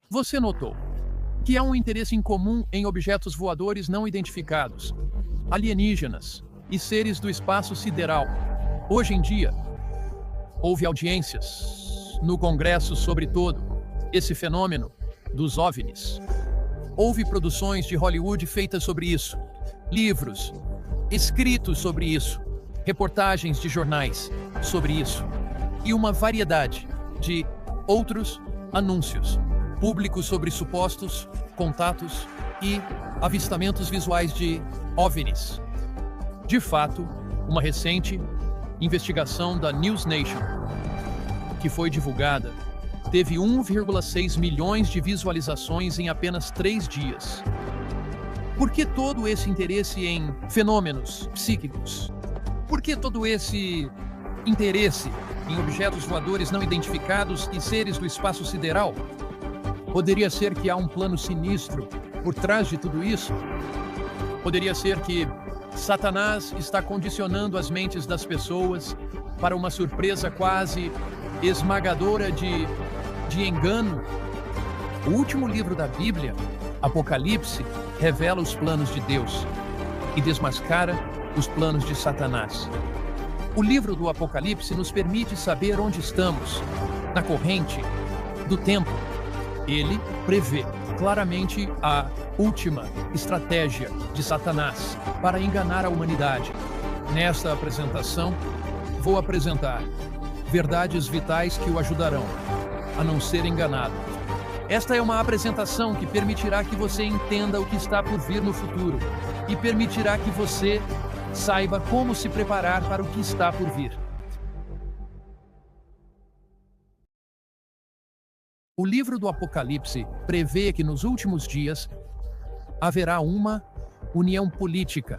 Você notou que há um interesse em comum em objetos voadores não identificados, alienígenas e seres do espaço sideral. Hoje em dia, houve audiências no Congresso sobre todo esse fenômeno dos OVNIs. Houve produções de Hollywood feitas sobre isso, livros escritos sobre isso, reportagens de jornais sobre isso e uma variedade de outros anúncios públicos sobre supostos contatos e avistamentos visuais de OVNIs. De fato, uma recente investigação da News Nation, que foi divulgada, teve 1,6 milhões de visualizações em apenas 3 dias. Por que todo esse interesse em fenômenos psíquicos? Por que todo esse interesse em objetos voadores não identificados e seres do espaço sideral? Poderia ser que há um plano sinistro por trás de tudo isso? Poderia ser que Satanás está condicionando as mentes das pessoas para uma surpresa quase esmagadora de engano? O último livro da Bíblia, Apocalipse, revela os planos de Deus e desmascara os planos de Satanás. O livro do Apocalipse nos permite saber onde estamos na corrente do tempo. Ele prevê claramente a última estratégia de Satanás para enganar a humanidade. Nesta apresentação, vou apresentar verdades vitais que o ajudarão a não ser enganado. Esta é uma apresentação que permitirá que você entenda o que está por vir no futuro e permitirá que você saiba como se preparar para o que está por vir. O livro do Apocalipse prevê que nos últimos dias haverá uma união política,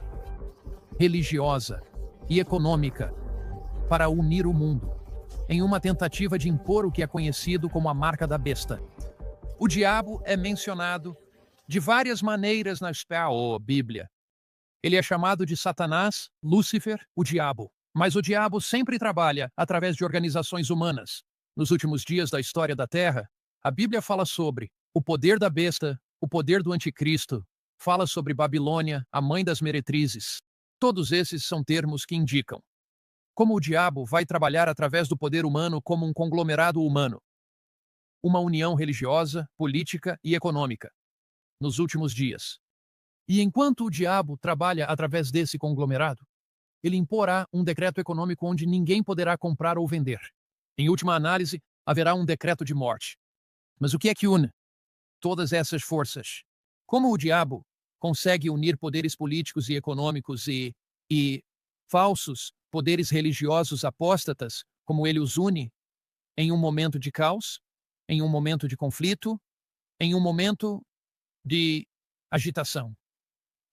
religiosa e econômica para unir o mundo, em uma tentativa de impor o que é conhecido como a marca da besta. O diabo é mencionado de várias maneiras na Bíblia. Ele é chamado de Satanás, Lúcifer, o diabo. Mas o diabo sempre trabalha através de organizações humanas. Nos últimos dias da história da Terra, a Bíblia fala sobre o poder da besta, o poder do anticristo, fala sobre Babilônia, a mãe das meretrizes. Todos esses são termos que indicam como o diabo vai trabalhar através do poder humano como um conglomerado humano, uma união religiosa, política e econômica, nos últimos dias. E enquanto o diabo trabalha através desse conglomerado, ele imporá um decreto econômico onde ninguém poderá comprar ou vender. Em última análise, haverá um decreto de morte. Mas o que é que une todas essas forças? Como o diabo consegue unir poderes políticos e econômicos e falsos poderes religiosos apóstatas, como ele os une, em um momento de caos, em um momento de conflito, em um momento de agitação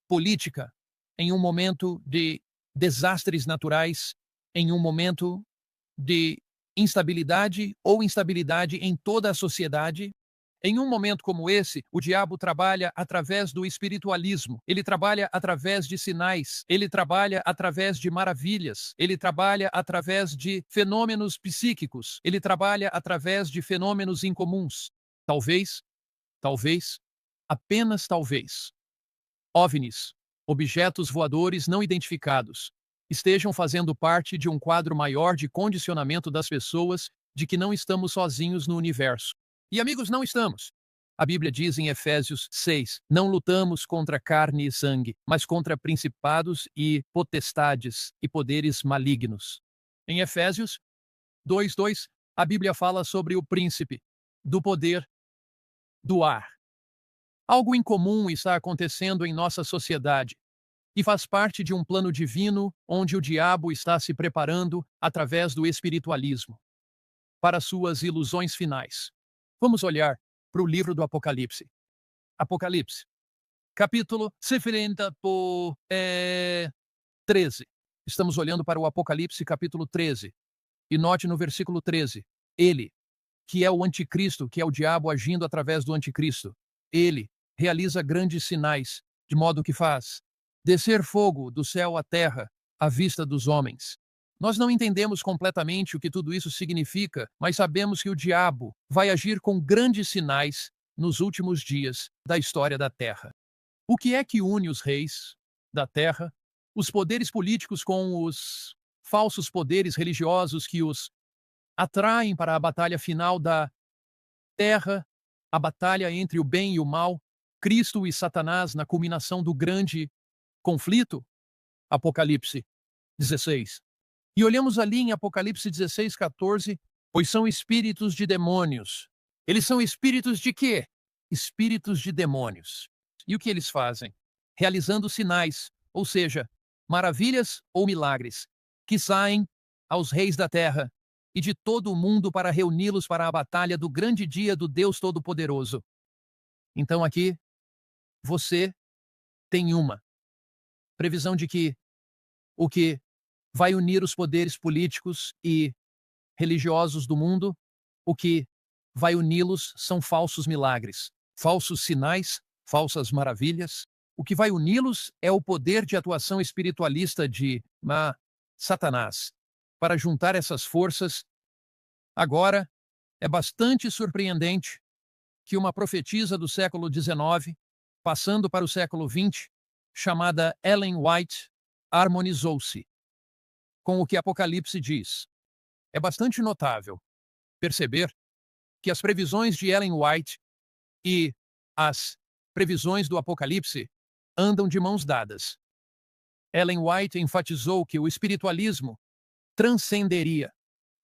política, em um momento de desastres naturais, em um momento de instabilidade ou instabilidade em toda a sociedade. Em um momento como esse, o diabo trabalha através do espiritualismo, ele trabalha através de sinais, ele trabalha através de maravilhas, ele trabalha através de fenômenos psíquicos, ele trabalha através de fenômenos incomuns. Talvez, apenas talvez, OVNIs, objetos voadores não identificados, estejam fazendo parte de um quadro maior de condicionamento das pessoas de que não estamos sozinhos no universo. E amigos, não estamos. A Bíblia diz em Efésios 6, não lutamos contra carne e sangue, mas contra principados e potestades e poderes malignos. Em Efésios 2:2, a Bíblia fala sobre o príncipe do poder do ar. Algo incomum está acontecendo em nossa sociedade e faz parte de um plano divino onde o diabo está se preparando através do espiritualismo para suas ilusões finais. Vamos olhar para o livro do Apocalipse. Apocalipse, capítulo 13. Estamos olhando para o Apocalipse, capítulo 13. E note no versículo 13, ele, que é o anticristo, que é o diabo agindo através do anticristo, ele realiza grandes sinais, de modo que faz descer fogo do céu à terra, à vista dos homens. Nós não entendemos completamente o que tudo isso significa, mas sabemos que o diabo vai agir com grandes sinais nos últimos dias da história da Terra. O que é que une os reis da Terra, os poderes políticos com os falsos poderes religiosos que os atraem para a batalha final da Terra, a batalha entre o bem e o mal, Cristo e Satanás na culminação do grande conflito? Apocalipse 16. E olhamos ali em Apocalipse 16:14, pois são espíritos de demônios. Eles são espíritos de quê? Espíritos de demônios. E o que eles fazem? Realizando sinais, ou seja, maravilhas ou milagres, que saem aos reis da terra e de todo o mundo para reuni-los para a batalha do grande dia do Deus Todo-Poderoso. Então aqui, você tem uma previsão de que o que vai unir os poderes políticos e religiosos do mundo, o que vai uni-los são falsos milagres, falsos sinais, falsas maravilhas. O que vai uni-los é o poder de atuação espiritualista de Satanás. Para juntar essas forças, agora é bastante surpreendente que uma profetisa do século XIX, passando para o século XX, chamada Ellen White, harmonizou-se com o que Apocalipse diz. É bastante notável perceber que as previsões de Ellen White e as previsões do Apocalipse andam de mãos dadas. Ellen White enfatizou que o espiritualismo transcenderia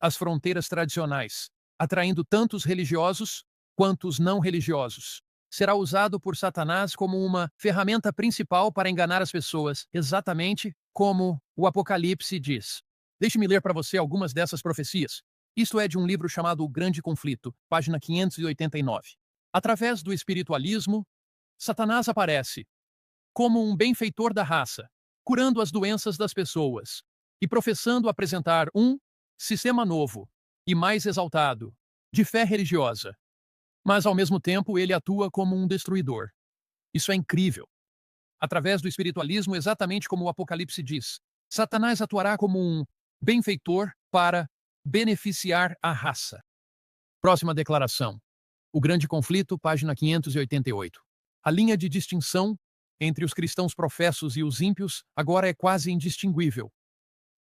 as fronteiras tradicionais, atraindo tanto os religiosos quanto os não religiosos. Será usado por Satanás como uma ferramenta principal para enganar as pessoas, exatamente como o Apocalipse diz. Deixe-me ler para você algumas dessas profecias. Isto é de um livro chamado O Grande Conflito, página 589. Através do espiritualismo, Satanás aparece como um benfeitor da raça, curando as doenças das pessoas e professando apresentar um sistema novo e mais exaltado de fé religiosa. Mas, ao mesmo tempo, ele atua como um destruidor. Isso é incrível. Através do espiritualismo, exatamente como o Apocalipse diz, Satanás atuará como um benfeitor para beneficiar a raça. Próxima declaração. O Grande Conflito, página 588. A linha de distinção entre os cristãos professos e os ímpios agora é quase indistinguível.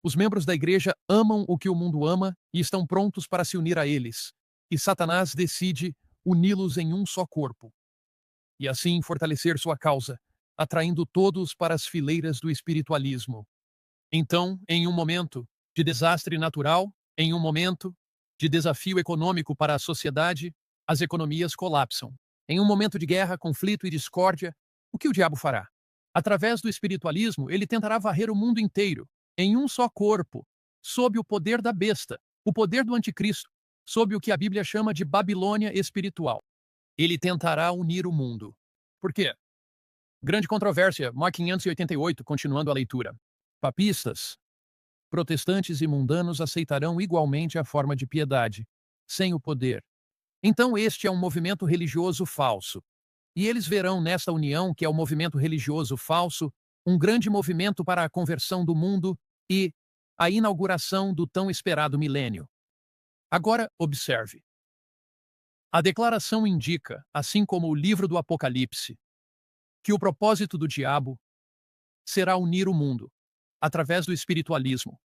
Os membros da igreja amam o que o mundo ama e estão prontos para se unir a eles, e Satanás decide uni-los em um só corpo, e assim fortalecer sua causa, atraindo todos para as fileiras do espiritualismo. Então, em um momento de desastre natural, em um momento de desafio econômico para a sociedade, as economias colapsam. Em um momento de guerra, conflito e discórdia, o que o diabo fará? Através do espiritualismo, ele tentará varrer o mundo inteiro, em um só corpo, sob o poder da besta, o poder do anticristo, sob o que a Bíblia chama de Babilônia espiritual. Ele tentará unir o mundo. Por quê? Grande controvérsia, Mark 588, continuando a leitura. Papistas, protestantes e mundanos aceitarão igualmente a forma de piedade, sem o poder. Então este é um movimento religioso falso. E eles verão nesta união, que é o movimento religioso falso, um grande movimento para a conversão do mundo e a inauguração do tão esperado milênio. Agora, observe. A declaração indica, assim como o livro do Apocalipse, que o propósito do diabo será unir o mundo, através do espiritualismo,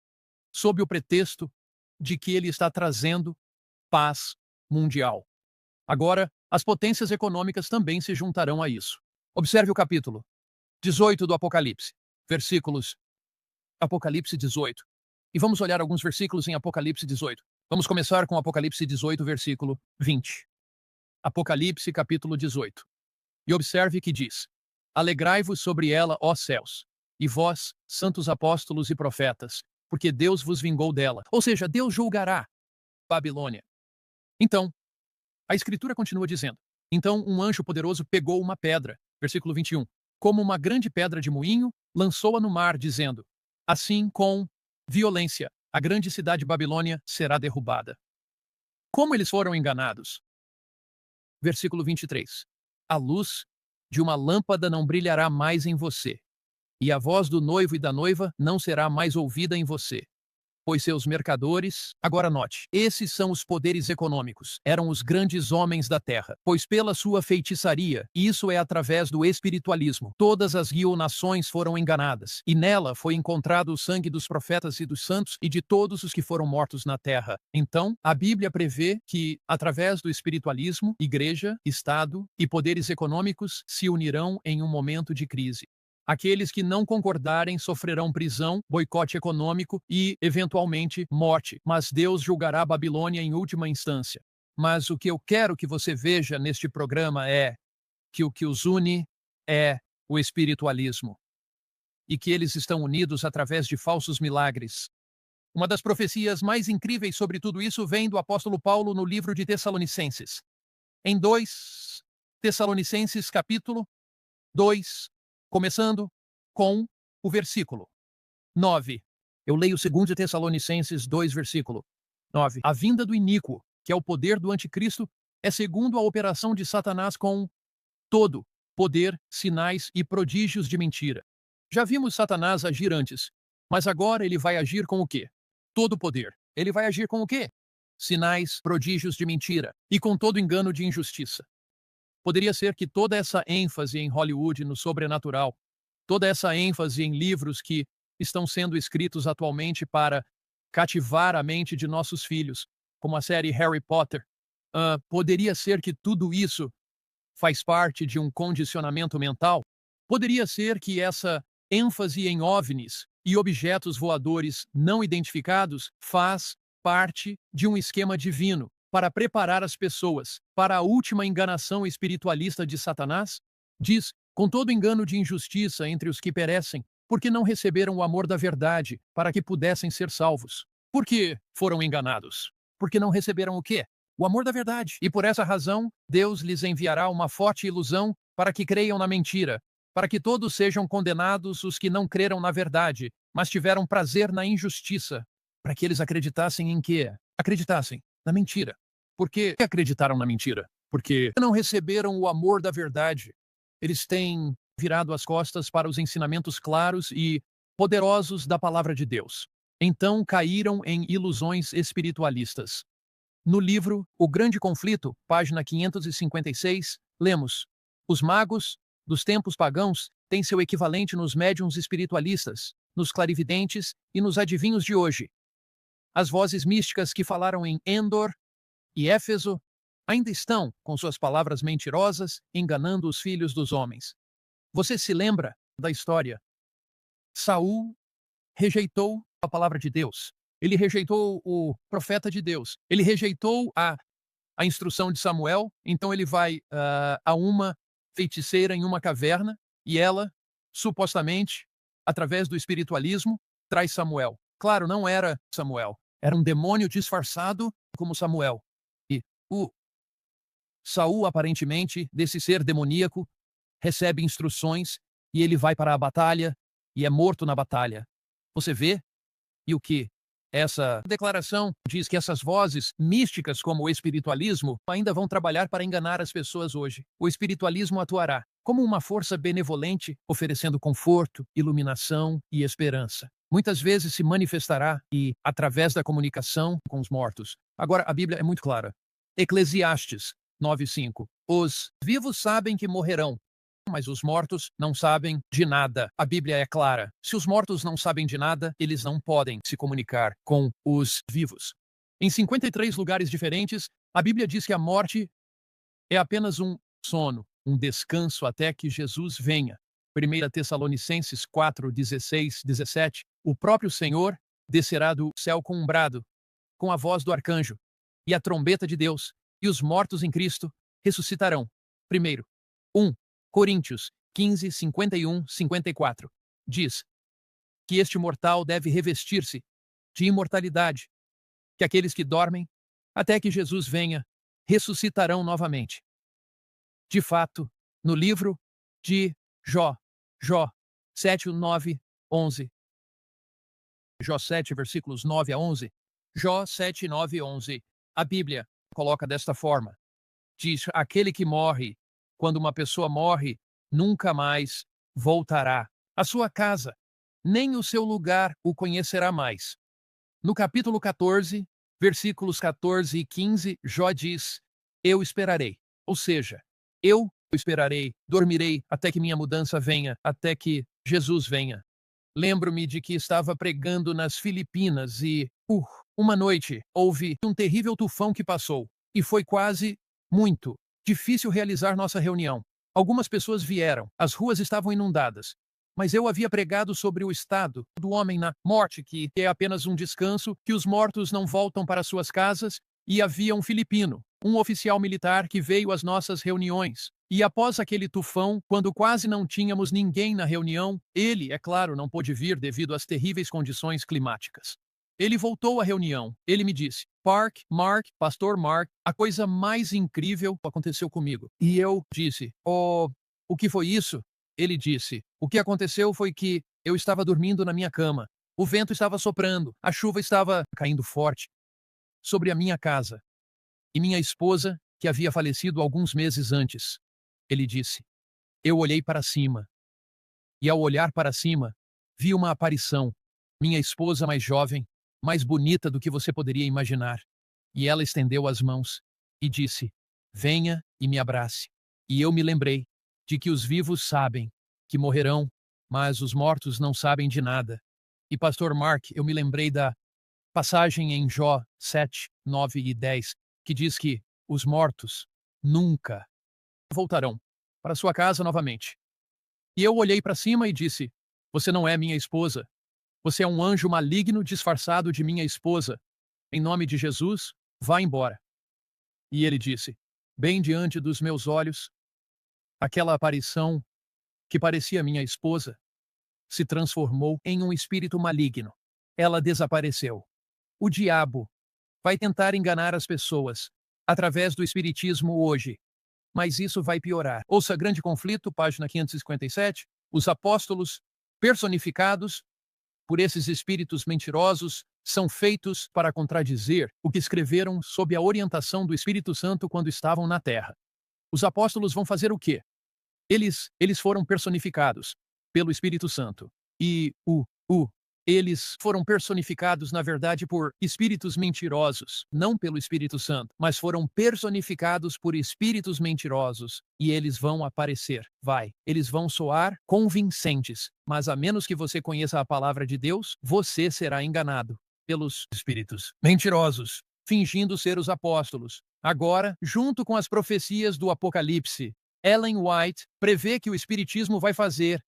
sob o pretexto de que ele está trazendo paz mundial. Agora, as potências econômicas também se juntarão a isso. Observe o capítulo 18 do Apocalipse, versículos Apocalipse 18. E vamos olhar alguns versículos em Apocalipse 18. Vamos começar com Apocalipse 18, versículo 20. Apocalipse, capítulo 18. E observe que diz: Alegrai-vos sobre ela, ó céus, e vós, santos apóstolos e profetas, porque Deus vos vingou dela. Ou seja, Deus julgará Babilônia. Então, a Escritura continua dizendo: Então um anjo poderoso pegou uma pedra, versículo 21, como uma grande pedra de moinho, lançou-a no mar, dizendo: Assim, com violência, a grande cidade Babilônia será derrubada. Como eles foram enganados? Versículo 23. A luz de uma lâmpada não brilhará mais em você, e a voz do noivo e da noiva não será mais ouvida em você. pois seus mercadores, agora note, esses são os poderes econômicos, eram os grandes homens da terra, pois pela sua feitiçaria, isso é através do espiritualismo, todas as nações foram enganadas, e nela foi encontrado o sangue dos profetas e dos santos e de todos os que foram mortos na terra. Então, a Bíblia prevê que, através do espiritualismo, igreja, Estado e poderes econômicos se unirão em um momento de crise. Aqueles que não concordarem sofrerão prisão, boicote econômico e, eventualmente, morte. Mas Deus julgará a Babilônia em última instância. Mas o que eu quero que você veja neste programa é que o que os une é o espiritualismo. E que eles estão unidos através de falsos milagres. Uma das profecias mais incríveis sobre tudo isso vem do apóstolo Paulo no livro de Tessalonicenses. Em 2 Tessalonicenses capítulo 2, começando com o versículo 9. Eu leio 2 Tessalonicenses 2, versículo 9. A vinda do iníquo, que é o poder do anticristo, é segundo a operação de Satanás com todo poder, sinais e prodígios de mentira. Já vimos Satanás agir antes, mas agora ele vai agir com o quê? Todo poder. Ele vai agir com o quê? Sinais, prodígios de mentira e com todo engano de injustiça. Poderia ser que toda essa ênfase em Hollywood no sobrenatural, toda essa ênfase em livros que estão sendo escritos atualmente para cativar a mente de nossos filhos, como a série Harry Potter, poderia ser que tudo isso faz parte de um condicionamento mental? Poderia ser que essa ênfase em OVNIs e objetos voadores não identificados faz parte de um esquema divino para preparar as pessoas para a última enganação espiritualista de Satanás? Diz, com todo engano de injustiça entre os que perecem, porque não receberam o amor da verdade para que pudessem ser salvos. Por que foram enganados? Porque não receberam o quê? O amor da verdade. E por essa razão, Deus lhes enviará uma forte ilusão para que creiam na mentira, para que todos sejam condenados os que não creram na verdade, mas tiveram prazer na injustiça, para que eles acreditassem em quê? Acreditassem na mentira. Por que acreditaram na mentira? Porque não receberam o amor da verdade. Eles têm virado as costas para os ensinamentos claros e poderosos da palavra de Deus. Então caíram em ilusões espiritualistas. No livro O Grande Conflito, página 556, lemos: os magos dos tempos pagãos têm seu equivalente nos médiuns espiritualistas, nos clarividentes e nos adivinhos de hoje. As vozes místicas que falaram em Endor e Éfeso ainda estão, com suas palavras mentirosas, enganando os filhos dos homens. Você se lembra da história? Saul rejeitou a palavra de Deus. Ele rejeitou o profeta de Deus. Ele rejeitou a instrução de Samuel. Então ele vai a uma feiticeira em uma caverna e ela, supostamente, através do espiritualismo, traz Samuel. Claro, não era Samuel. Era um demônio disfarçado como Samuel. E o Saul, aparentemente, desse ser demoníaco, recebe instruções e ele vai para a batalha e é morto na batalha. Você vê? E o que? Essa declaração diz que essas vozes místicas como o espiritualismo ainda vão trabalhar para enganar as pessoas hoje. O espiritualismo atuará como uma força benevolente, oferecendo conforto, iluminação e esperança. Muitas vezes se manifestará e através da comunicação com os mortos. Agora, a Bíblia é muito clara. Eclesiastes 9:5. Os vivos sabem que morrerão, mas os mortos não sabem de nada. A Bíblia é clara. Se os mortos não sabem de nada, eles não podem se comunicar com os vivos. Em 53 lugares diferentes, a Bíblia diz que a morte é apenas um sono, um descanso até que Jesus venha. 1 Tessalonicenses 4, 16, 17. O próprio Senhor descerá do céu com um brado, com a voz do arcanjo e a trombeta de Deus, e os mortos em Cristo ressuscitarão. Primeiro, 1 Coríntios 15, 51, 54. Diz que este mortal deve revestir-se de imortalidade, que aqueles que dormem, até que Jesus venha, ressuscitarão novamente. De fato, no livro de Jó 7, 9, 11. Jó 7, versículos 9 a 11. Jó 7, 9 e 11. A Bíblia coloca desta forma. Diz, aquele que morre, quando uma pessoa morre, nunca mais voltará à sua casa, nem o seu lugar o conhecerá mais. No capítulo 14, versículos 14 e 15, Jó diz: Eu esperarei. Ou seja, eu esperarei, dormirei até que minha mudança venha, até que Jesus venha. Lembro-me de que estava pregando nas Filipinas e, uma noite, houve um terrível tufão que passou. E foi quase, muito, difícil realizar nossa reunião. Algumas pessoas vieram, as ruas estavam inundadas. Mas eu havia pregado sobre o estado do homem na morte, que é apenas um descanso, que os mortos não voltam para suas casas, e havia um filipino, um oficial militar que veio às nossas reuniões. E após aquele tufão, quando quase não tínhamos ninguém na reunião, ele, é claro, não pôde vir devido às terríveis condições climáticas. Ele voltou à reunião. Ele me disse: Pastor Mark, a coisa mais incrível aconteceu comigo. E eu disse: Oh, o que foi isso? Ele disse: O que aconteceu foi que eu estava dormindo na minha cama. O vento estava soprando, a chuva estava caindo forte sobre a minha casa. E minha esposa, que havia falecido alguns meses antes, ele disse: Eu olhei para cima. E ao olhar para cima, vi uma aparição. Minha esposa mais jovem, mais bonita do que você poderia imaginar. E ela estendeu as mãos e disse: Venha e me abrace. E eu me lembrei de que os vivos sabem que morrerão, mas os mortos não sabem de nada. E Pastor Mark, eu me lembrei da passagem em Jó 7, 9 e 10, que diz que os mortos nunca voltarão para sua casa novamente. E eu olhei para cima e disse: Você não é minha esposa. Você é um anjo maligno disfarçado de minha esposa. Em nome de Jesus, vá embora. E ele disse: Bem diante dos meus olhos, aquela aparição que parecia minha esposa se transformou em um espírito maligno. Ela desapareceu. O diabo vai tentar enganar as pessoas através do espiritismo hoje, mas isso vai piorar. Ouça Grande Conflito, página 557, os apóstolos personificados por esses espíritos mentirosos são feitos para contradizer o que escreveram sob a orientação do Espírito Santo quando estavam na terra. Os apóstolos vão fazer o quê? Eles foram personificados pelo Espírito Santo. E eles foram personificados, na verdade, por espíritos mentirosos, não pelo Espírito Santo, mas foram personificados por espíritos mentirosos. E eles vão aparecer. Eles vão soar convincentes. Mas a menos que você conheça a palavra de Deus, você será enganado pelos espíritos mentirosos, fingindo ser os apóstolos. Agora, junto com as profecias do Apocalipse, Ellen White prevê que o Espiritismo vai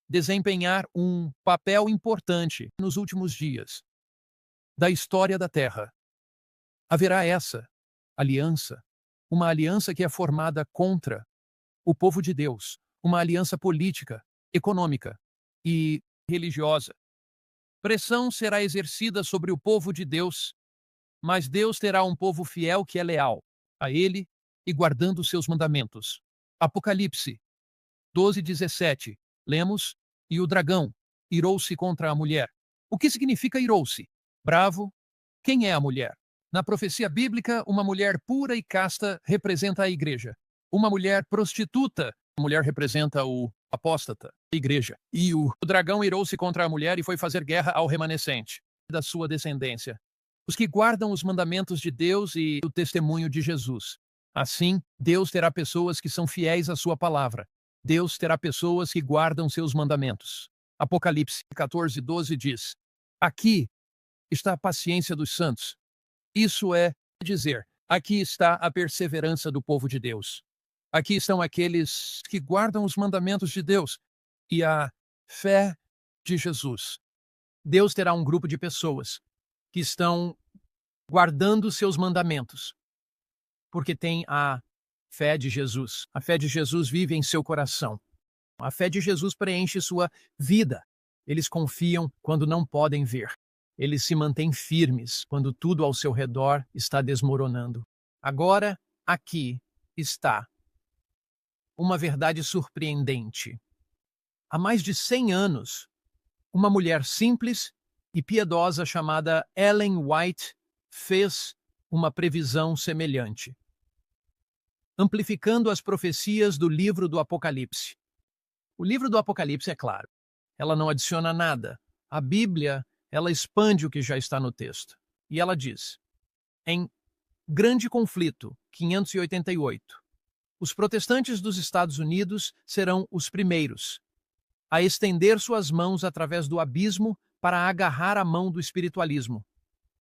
desempenhar um papel importante nos últimos dias da história da Terra. Haverá essa aliança, uma aliança que é formada contra o povo de Deus, uma aliança política, econômica e religiosa. Pressão será exercida sobre o povo de Deus, mas Deus terá um povo fiel que é leal a Ele e guardando seus mandamentos. Apocalipse 12:17. Lemos: E o dragão irou-se contra a mulher. O que significa irou-se? Bravo. Quem é a mulher? Na profecia bíblica, uma mulher pura e casta representa a igreja. Uma mulher prostituta, a mulher representa o apóstata, a igreja. E o dragão irou-se contra a mulher e foi fazer guerra ao remanescente da sua descendência, os que guardam os mandamentos de Deus e o testemunho de Jesus. Assim, Deus terá pessoas que são fiéis à sua palavra. Deus terá pessoas que guardam seus mandamentos. Apocalipse 14:12 diz: Aqui está a paciência dos santos. Isso é dizer, aqui está a perseverança do povo de Deus. Aqui estão aqueles que guardam os mandamentos de Deus e a fé de Jesus. Deus terá um grupo de pessoas que estão guardando seus mandamentos, porque tem a fé de Jesus. A fé de Jesus vive em seu coração. A fé de Jesus preenche sua vida. Eles confiam quando não podem ver. Eles se mantêm firmes quando tudo ao seu redor está desmoronando. Agora, aqui está uma verdade surpreendente. Há mais de 100 anos, uma mulher simples e piedosa chamada Ellen White fez uma previsão semelhante, amplificando as profecias do livro do Apocalipse. O livro do Apocalipse, é claro, ela não adiciona nada. A Bíblia, ela expande o que já está no texto. E ela diz: em Grande Conflito, 588, os protestantes dos Estados Unidos serão os primeiros a estender suas mãos através do abismo para agarrar a mão do espiritualismo.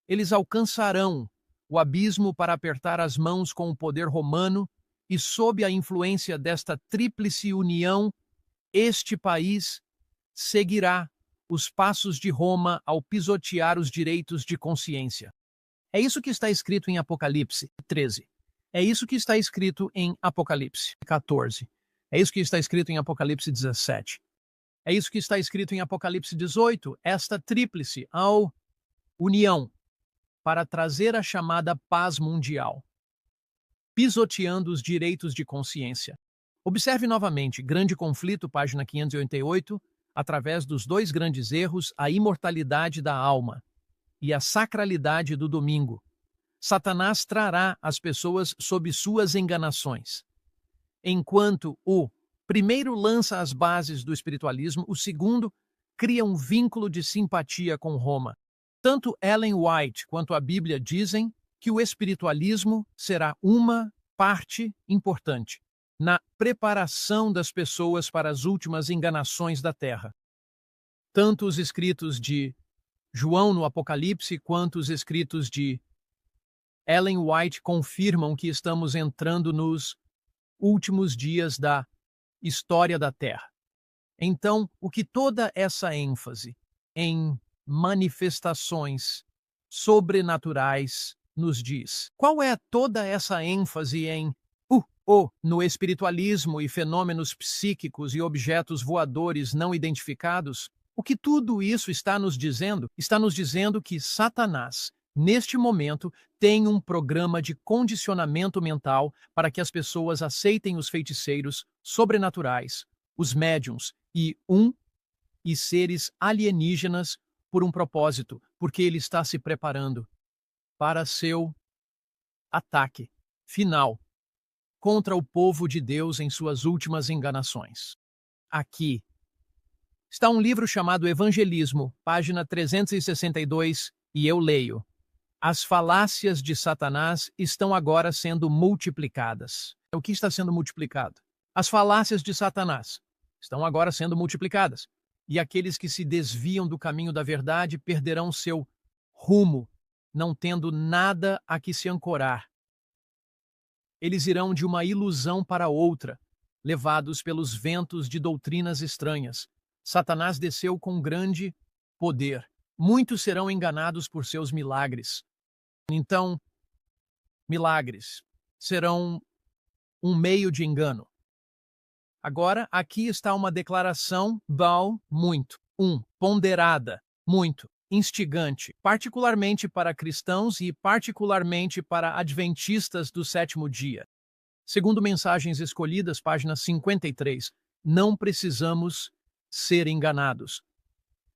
Eles alcançarão o abismo para apertar as mãos com o poder romano e, sob a influência desta tríplice união, este país seguirá os passos de Roma ao pisotear os direitos de consciência. É isso que está escrito em Apocalipse 13. É isso que está escrito em Apocalipse 14. É isso que está escrito em Apocalipse 17. É isso que está escrito em Apocalipse 18. Esta tríplice ao união para trazer a chamada paz mundial, pisoteando os direitos de consciência. Observe novamente Grande Conflito, página 588, através dos dois grandes erros, a imortalidade da alma e a sacralidade do domingo. Satanás trará as pessoas sob suas enganações. Enquanto o primeiro lança as bases do espiritualismo, o segundo cria um vínculo de simpatia com Roma. Tanto Ellen White quanto a Bíblia dizem que o espiritualismo será uma parte importante na preparação das pessoas para as últimas enganações da terra. Tanto os escritos de João no Apocalipse quanto os escritos de Ellen White confirmam que estamos entrando nos últimos dias da história da Terra. Então, o que toda essa ênfase em manifestações sobrenaturais nos diz? Qual é toda essa ênfase em no espiritualismo e fenômenos psíquicos e objetos voadores não identificados? O que tudo isso está nos dizendo? Está nos dizendo que Satanás, neste momento, tem um programa de condicionamento mental para que as pessoas aceitem os feiticeiros sobrenaturais, os médiuns e seres alienígenas por um propósito, porque ele está se preparando para seu ataque final contra o povo de Deus em suas últimas enganações. Aqui está um livro chamado Evangelismo, página 362, e eu leio: as falácias de Satanás estão agora sendo multiplicadas. O que está sendo multiplicado? As falácias de Satanás estão agora sendo multiplicadas. E aqueles que se desviam do caminho da verdade perderão seu rumo, não tendo nada a que se ancorar. Eles irão de uma ilusão para outra, levados pelos ventos de doutrinas estranhas. Satanás desceu com grande poder. Muitos serão enganados por seus milagres. Então, milagres serão um meio de engano. Agora, aqui está uma declaração muito, ponderada, muito, instigante, particularmente para cristãos e particularmente para adventistas do sétimo dia. Segundo Mensagens Escolhidas, página 53, não precisamos ser enganados.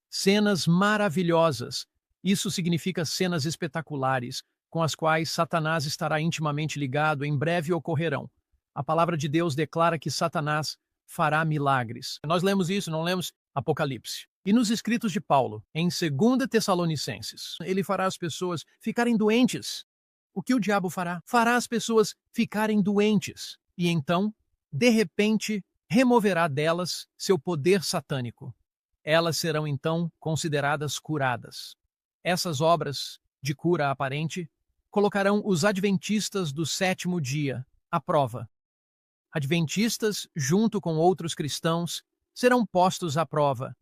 Cenas maravilhosas, isso significa cenas espetaculares, com as quais Satanás estará intimamente ligado, em breve ocorrerão. A palavra de Deus declara que Satanás fará milagres. Nós lemos isso, não lemos? Apocalipse. E nos escritos de Paulo, em 2 Tessalonicenses, ele fará as pessoas ficarem doentes. O que o diabo fará? Fará as pessoas ficarem doentes. E então, de repente, removerá delas seu poder satânico. Elas serão então consideradas curadas. Essas obras de cura aparente colocarão os adventistas do sétimo dia à prova. Adventistas, junto com outros cristãos, serão postos à prova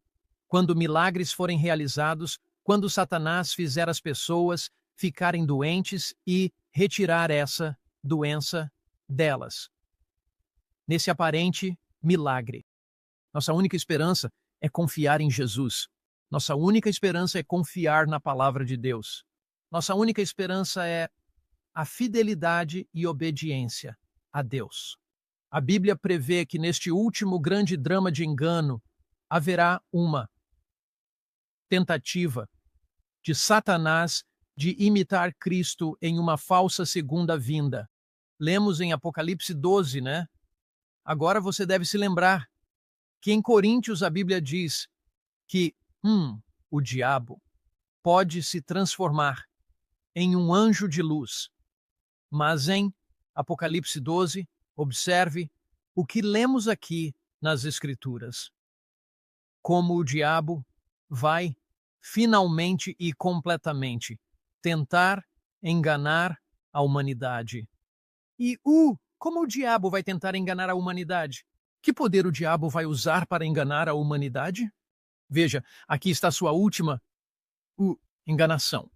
quando milagres forem realizados, quando Satanás fizer as pessoas ficarem doentes e retirar essa doença delas. Nesse aparente milagre, nossa única esperança é confiar em Jesus. Nossa única esperança é confiar na palavra de Deus. Nossa única esperança é a fidelidade e obediência a Deus. A Bíblia prevê que neste último grande drama de engano haverá uma tentativa de Satanás de imitar Cristo em uma falsa segunda vinda. Lemos em Apocalipse 12, né? Agora você deve se lembrar que em Coríntios a Bíblia diz que o diabo pode se transformar em um anjo de luz. Mas em Apocalipse 12, observe o que lemos aqui nas Escrituras. Como o diabo vai finalmente e completamente tentar enganar a humanidade. E como o diabo vai tentar enganar a humanidade? Que poder o diabo vai usar para enganar a humanidade? Veja, aqui está sua última enganação.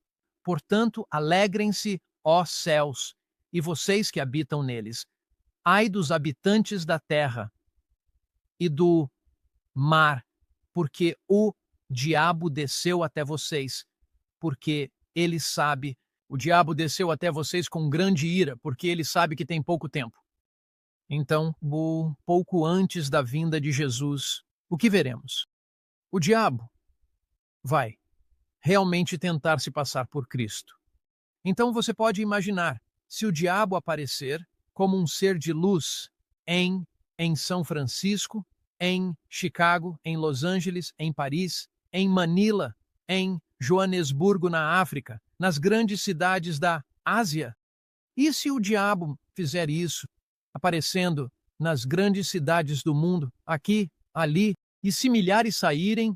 Portanto, alegrem-se, ó céus, e vocês que habitam neles. Ai dos habitantes da terra e do mar, porque o diabo desceu até vocês, porque ele sabe, o diabo desceu até vocês com grande ira, porque ele sabe que tem pouco tempo. Então, pouco antes da vinda de Jesus, o que veremos? O diabo vai realmente tentar se passar por Cristo. Então você pode imaginar, se o diabo aparecer como um ser de luz em São Francisco, em Chicago, em Los Angeles, em Paris, em Manila, em Joanesburgo, na África, nas grandes cidades da Ásia. E se o diabo fizer isso, aparecendo nas grandes cidades do mundo, aqui, ali, e se milhares saírem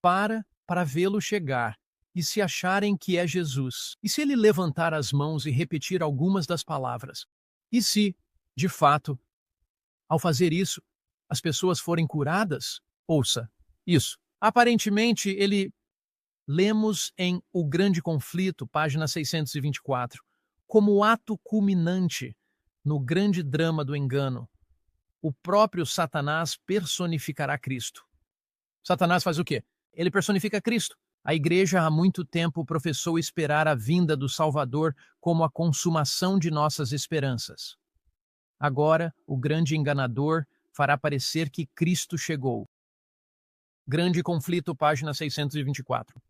para vê-lo chegar, e se acharem que é Jesus, e se ele levantar as mãos e repetir algumas das palavras, e se, de fato, ao fazer isso, as pessoas forem curadas, ouça isso. Aparentemente, lemos em O Grande Conflito, página 624, como ato culminante no grande drama do engano, o próprio Satanás personificará Cristo. Satanás faz o quê? Ele personifica Cristo. A igreja há muito tempo professou esperar a vinda do Salvador como a consumação de nossas esperanças. Agora, o grande enganador fará parecer que Cristo chegou. Grande Conflito, página 624.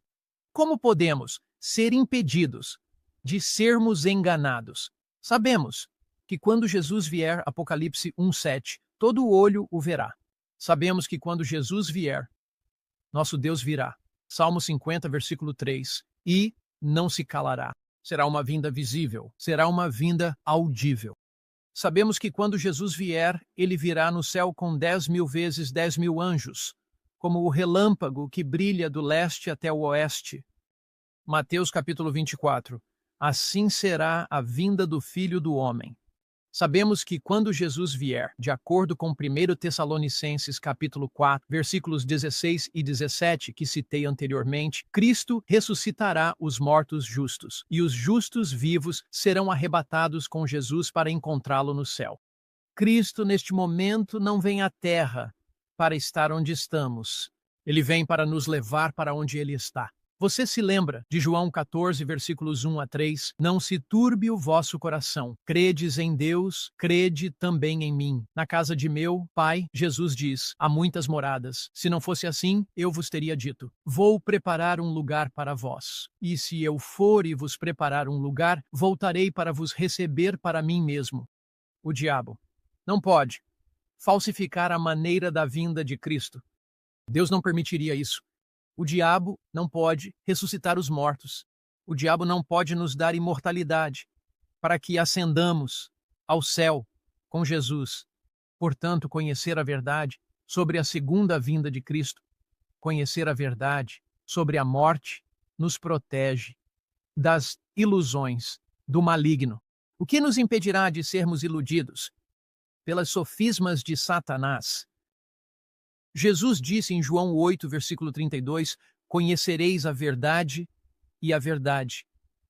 Como podemos ser impedidos de sermos enganados? Sabemos que quando Jesus vier, Apocalipse 1:7, todo olho o verá. Sabemos que quando Jesus vier, nosso Deus virá. Salmo 50, versículo 3. E não se calará. Será uma vinda visível, será uma vinda audível. Sabemos que quando Jesus vier, ele virá no céu com 10.000 vezes 10.000 anjos, como o relâmpago que brilha do leste até o oeste. Mateus capítulo 24. Assim será a vinda do Filho do Homem. Sabemos que quando Jesus vier, de acordo com 1 Tessalonicenses capítulo 4, versículos 16 e 17, que citei anteriormente, Cristo ressuscitará os mortos justos, e os justos vivos serão arrebatados com Jesus para encontrá-lo no céu. Cristo, neste momento, não vem à terra para estar onde estamos. Ele vem para nos levar para onde ele está. Você se lembra de João 14, versículos 1 a 3? Não se turbe o vosso coração. Credes em Deus, crede também em mim. Na casa de meu Pai, Jesus diz, há muitas moradas. Se não fosse assim, eu vos teria dito, vou preparar um lugar para vós. E se eu for e vos preparar um lugar, voltarei para vos receber para mim mesmo. O diabo não pode falsificar a maneira da vinda de Cristo. Deus não permitiria isso. O diabo não pode ressuscitar os mortos. O diabo não pode nos dar imortalidade para que ascendamos ao céu com Jesus. Portanto, conhecer a verdade sobre a segunda vinda de Cristo, conhecer a verdade sobre a morte, nos protege das ilusões do maligno. O que nos impedirá de sermos iludidos pelas sofismas de Satanás? Jesus disse em João 8, versículo 32, conhecereis a verdade e a verdade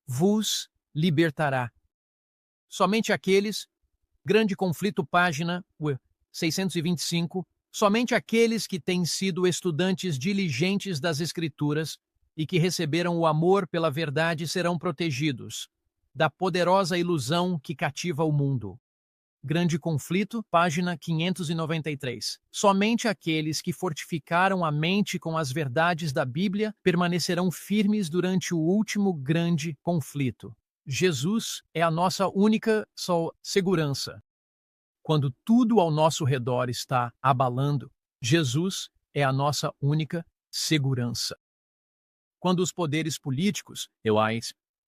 vos libertará. Somente aqueles, Grande Conflito, página 625, somente aqueles que têm sido estudantes diligentes das Escrituras e que receberam o amor pela verdade serão protegidos da poderosa ilusão que cativa o mundo. Grande Conflito, página 593. Somente aqueles que fortificaram a mente com as verdades da Bíblia permanecerão firmes durante o último grande conflito. Jesus é a nossa única segurança. Quando tudo ao nosso redor está abalando, Jesus é a nossa única segurança. Quando os poderes políticos,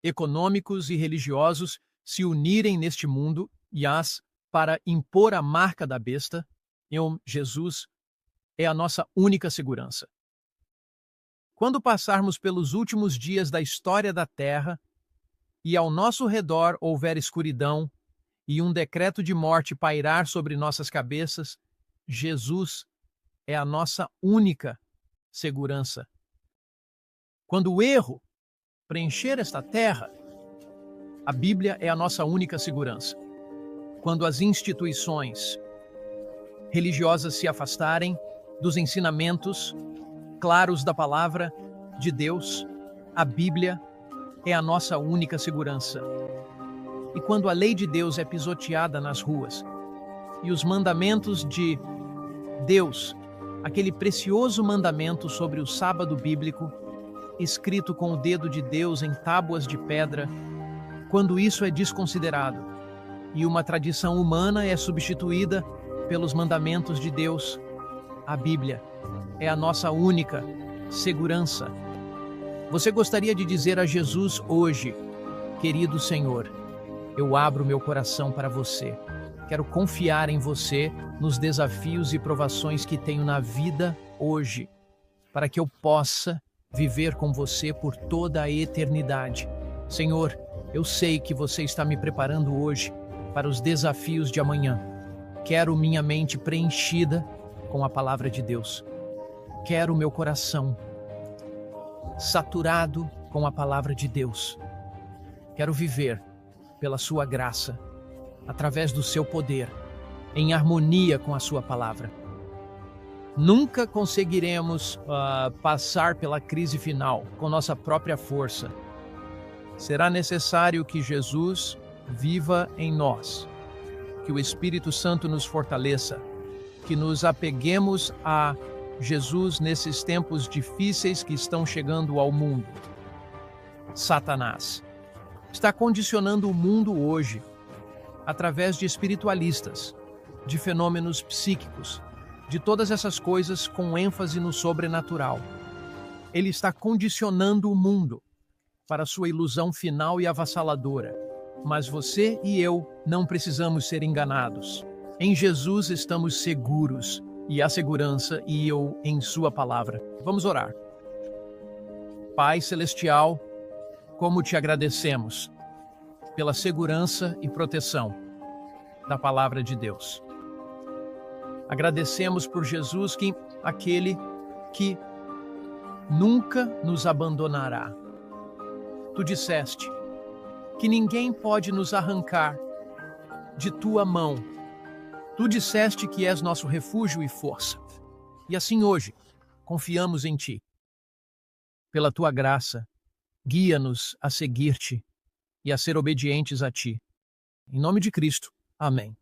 econômicos e religiosos se unirem neste mundo para impor a marca da besta, Jesus é a nossa única segurança. Quando passarmos pelos últimos dias da história da Terra e ao nosso redor houver escuridão e um decreto de morte pairar sobre nossas cabeças, Jesus é a nossa única segurança. Quando o erro preencher esta terra, a Bíblia é a nossa única segurança. Quando as instituições religiosas se afastarem dos ensinamentos claros da palavra de Deus, a Bíblia é a nossa única segurança. E quando a lei de Deus é pisoteada nas ruas e os mandamentos de Deus, aquele precioso mandamento sobre o sábado bíblico, escrito com o dedo de Deus em tábuas de pedra, quando isso é desconsiderado e uma tradição humana é substituída pelos mandamentos de Deus, a Bíblia é a nossa única segurança. Você gostaria de dizer a Jesus hoje: querido Senhor, eu abro meu coração para você. Quero confiar em você nos desafios e provações que tenho na vida hoje, para que eu possa viver com você por toda a eternidade. Senhor, eu sei que você está me preparando hoje para os desafios de amanhã. Quero minha mente preenchida com a palavra de Deus. Quero meu coração saturado com a palavra de Deus. Quero viver pela sua graça, através do seu poder, em harmonia com a sua palavra. Nunca conseguiremos passar pela crise final com nossa própria força. Será necessário que Jesus viva em nós, que o Espírito Santo nos fortaleça, que nos apeguemos a Jesus nesses tempos difíceis que estão chegando ao mundo. Satanás está condicionando o mundo hoje através de espiritualistas, de fenômenos psíquicos, de todas essas coisas com ênfase no sobrenatural. Ele está condicionando o mundo para sua ilusão final e avassaladora. Mas você e eu não precisamos ser enganados. Em Jesus estamos seguros, e há segurança em sua palavra. Vamos orar. Pai Celestial, como te agradecemos pela segurança e proteção da palavra de Deus. Agradecemos por Jesus, aquele que nunca nos abandonará. Tu disseste que ninguém pode nos arrancar de tua mão. Tu disseste que és nosso refúgio e força. E assim hoje, confiamos em ti. Pela tua graça, guia-nos a seguir-te e a ser obedientes a ti. Em nome de Cristo. Amém.